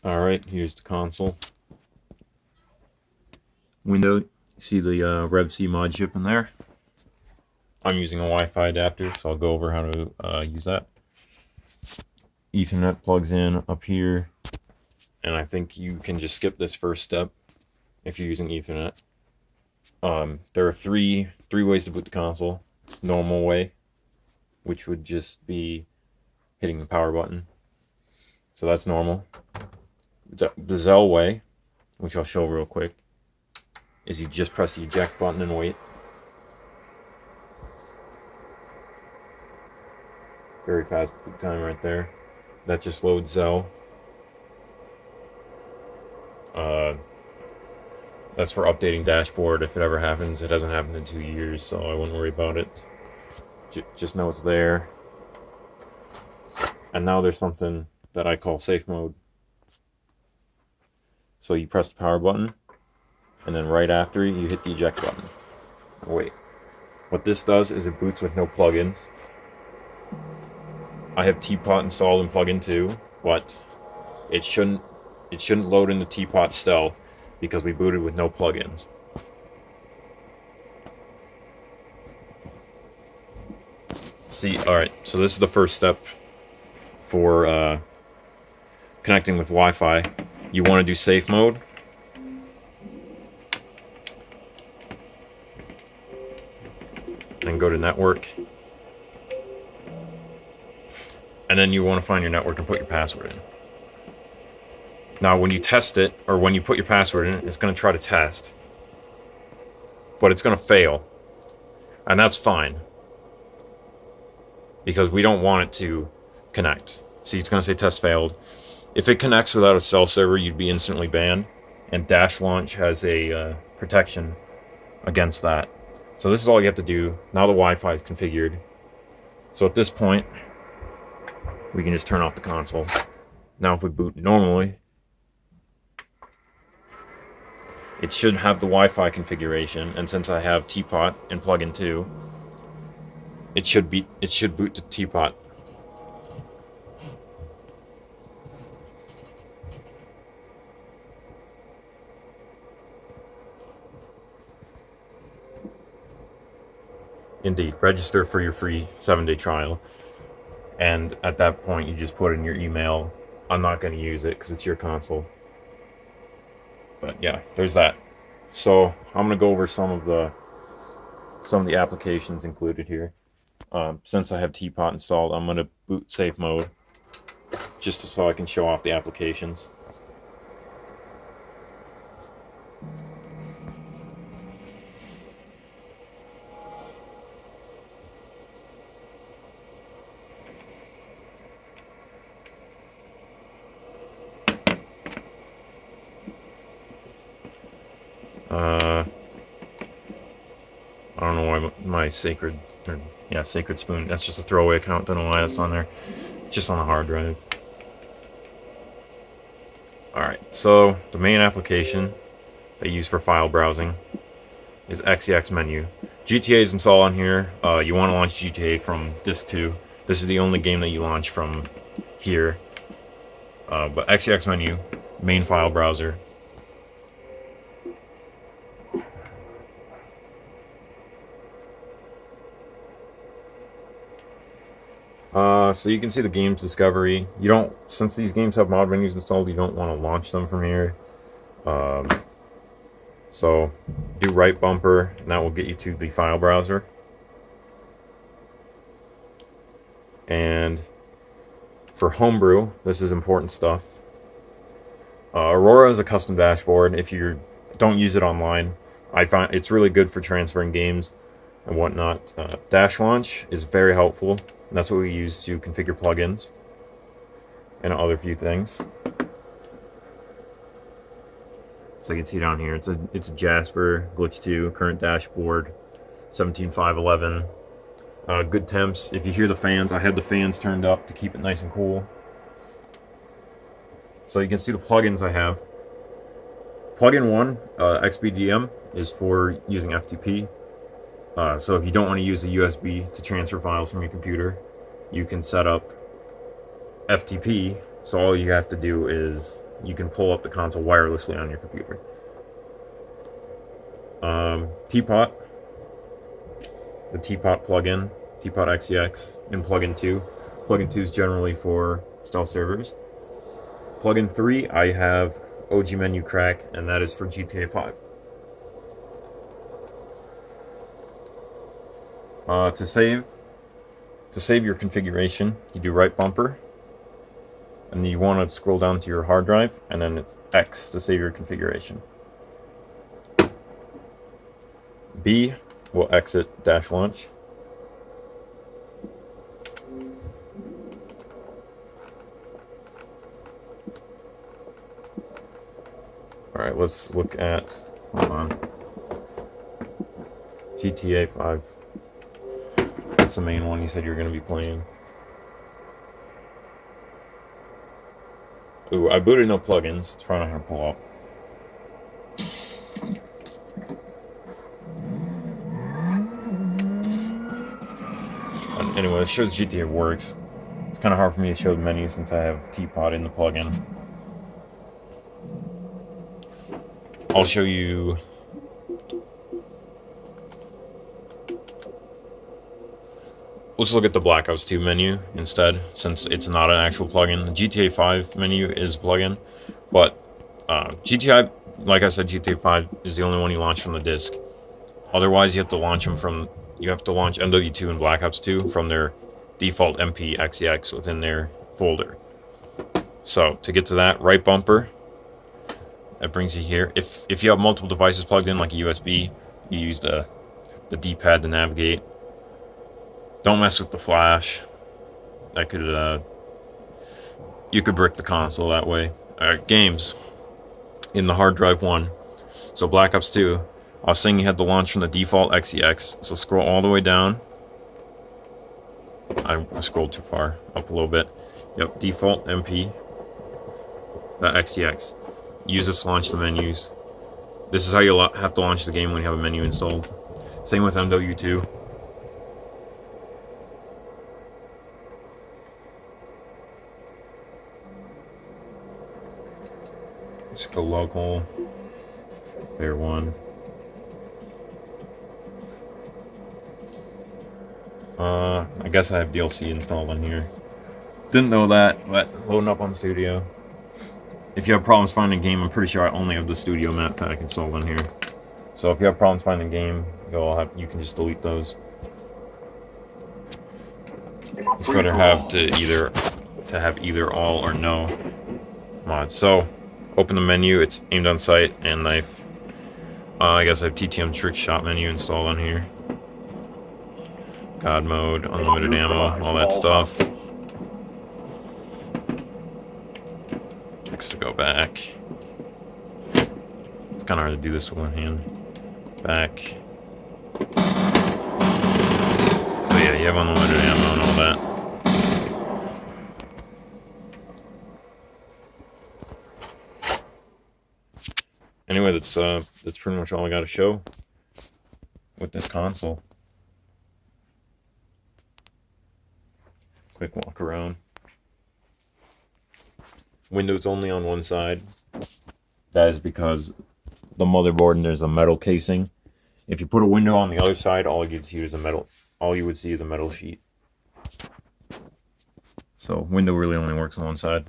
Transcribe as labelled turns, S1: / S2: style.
S1: Alright, here's the console window. See the Rev C mod chip in there. I'm using a Wi-Fi adapter, so I'll go over how to use that. Ethernet plugs in up here, and I think you can just skip this first step if you're using Ethernet. There are three ways to boot the console. Normal way, which would just be hitting the power button. So that's normal. The Zell way, which I'll show real quick, is you just press the eject button and wait. Very fast boot time right there. That just loads Zell. That's for updating dashboard if it ever happens. It hasn't happened in 2 years, so I wouldn't worry about it. Just know it's there. And now there's something that I call safe mode. So you press the power button, and then right after you hit the eject button. Wait. What this does is it boots with no plugins. I have Teapot installed in plugin 2, but it shouldn't load into Teapot stealth because we booted with no plugins. See, alright, so this is the first step for connecting with Wi-Fi. You want to do safe mode. Then go to network. And then you want to find your network and put your password in. Now, when you test it, or when you put your password in, it's going to try to test. But it's going to fail. And that's fine. Because we don't want it to connect. See, it's going to say test failed. If it connects without a cell server, you'd be instantly banned. And Dash Launch has a protection against that. So this is all you have to do. Now the Wi-Fi is configured. So at this point, we can just turn off the console. Now if we boot normally, it should have the Wi-Fi configuration, and since I have Teapot in plugin 2, it should boot to Teapot. Indeed, register for your free 7-day trial. And at that point, you just put in your email. I'm not going to use it because it's your console. But yeah, there's that. So I'm going to go over some of the applications included here. Since I have Teapot installed, I'm going to boot safe mode just so I can show off the applications. I don't know why my Sacred Spoon, that's just a throwaway account, don't know why that's on there. Just on the hard drive. Alright, so the main application they use for file browsing is XEX menu. GTA is installed on here. You want to launch GTA from disk 2. This is the only game that you launch from here. But XEX menu, main file browser. So you can see the games discovery. You don't, since these games have mod menus installed, you don't want to launch them from here. So do right bumper, and that will get you to the file browser. And for homebrew, this is important stuff. Aurora is a custom dashboard. If you don't use it online, I find it's really good for transferring games and whatnot. Dash Launch is very helpful. And that's what we use to configure plugins and other few things. So you can see down here, it's a Jasper Glitch 2 current dashboard, 17.5.11. Good temps. If you hear the fans, I have the fans turned up to keep it nice and cool. So you can see the plugins I have. Plugin 1, XBDM, is for using FTP. So if you don't want to use a USB to transfer files from your computer, you can set up FTP. So all you have to do is you can pull up the console wirelessly on your computer. Teapot, the Teapot plugin, Teapot XEX, and plugin 2. Plugin 2 is generally for stealth servers. Plugin 3, I have OG Menu Crack, and that is for GTA 5. To save your configuration, you do right bumper, and you want to scroll down to your hard drive, and then it's X to save your configuration. B will exit dash launch. Alright, let's look at, hold on, GTA 5. That's the main one you said you were going to be playing. Ooh, I booted no plugins. It's probably not going to pull up. Anyway, it shows GTA works. It's kind of hard for me to show the menu since I have Teapot in the plugin. I'll show you. Let's look at the Black Ops 2 menu instead, since it's not an actual plugin. The GTA 5 menu is a plugin, but GTA, like I said, GTA 5 is the only one you launch from the disc. Otherwise, you have to launch them from. You have to launch MW2 and Black Ops 2 from their default MP XEX within their folder. So to get to that, right bumper. That brings you here. If you have multiple devices plugged in, like a USB, you use the D-pad to navigate. Don't mess with the flash. That could you could brick the console that way. Alright, games. In the hard drive 1. So Black Ops 2. I was saying you had to launch from the default XEX. So scroll all the way down. I scrolled too far. Up a little bit. Yep, default MP. That XEX. Use this to launch the menus. This is how you have to launch the game when you have a menu installed. Same with MW2. Let's go local. Player 1. I guess I have DLC installed on here. Didn't know that, but loading up on Studio. If you have problems finding a game, I'm pretty sure I only have the Studio map pack installed on here. So if you have problems finding a game, you can just delete those. It's better have to have either all or no mods. So open the menu. It's aimed on sight and knife. I guess I have TTM trick shot menu installed on here. God mode, unlimited ammo, all that stuff. Next to go back. It's kind of hard to do this with one hand. Back. So yeah, you have unlimited ammo and all that. Anyway, that's pretty much all I got to show with this console. Quick walk around. Windows only on one side. That is because the motherboard and there's a metal casing. If you put a window on the other side, all you would see is a metal sheet. So window really only works on one side.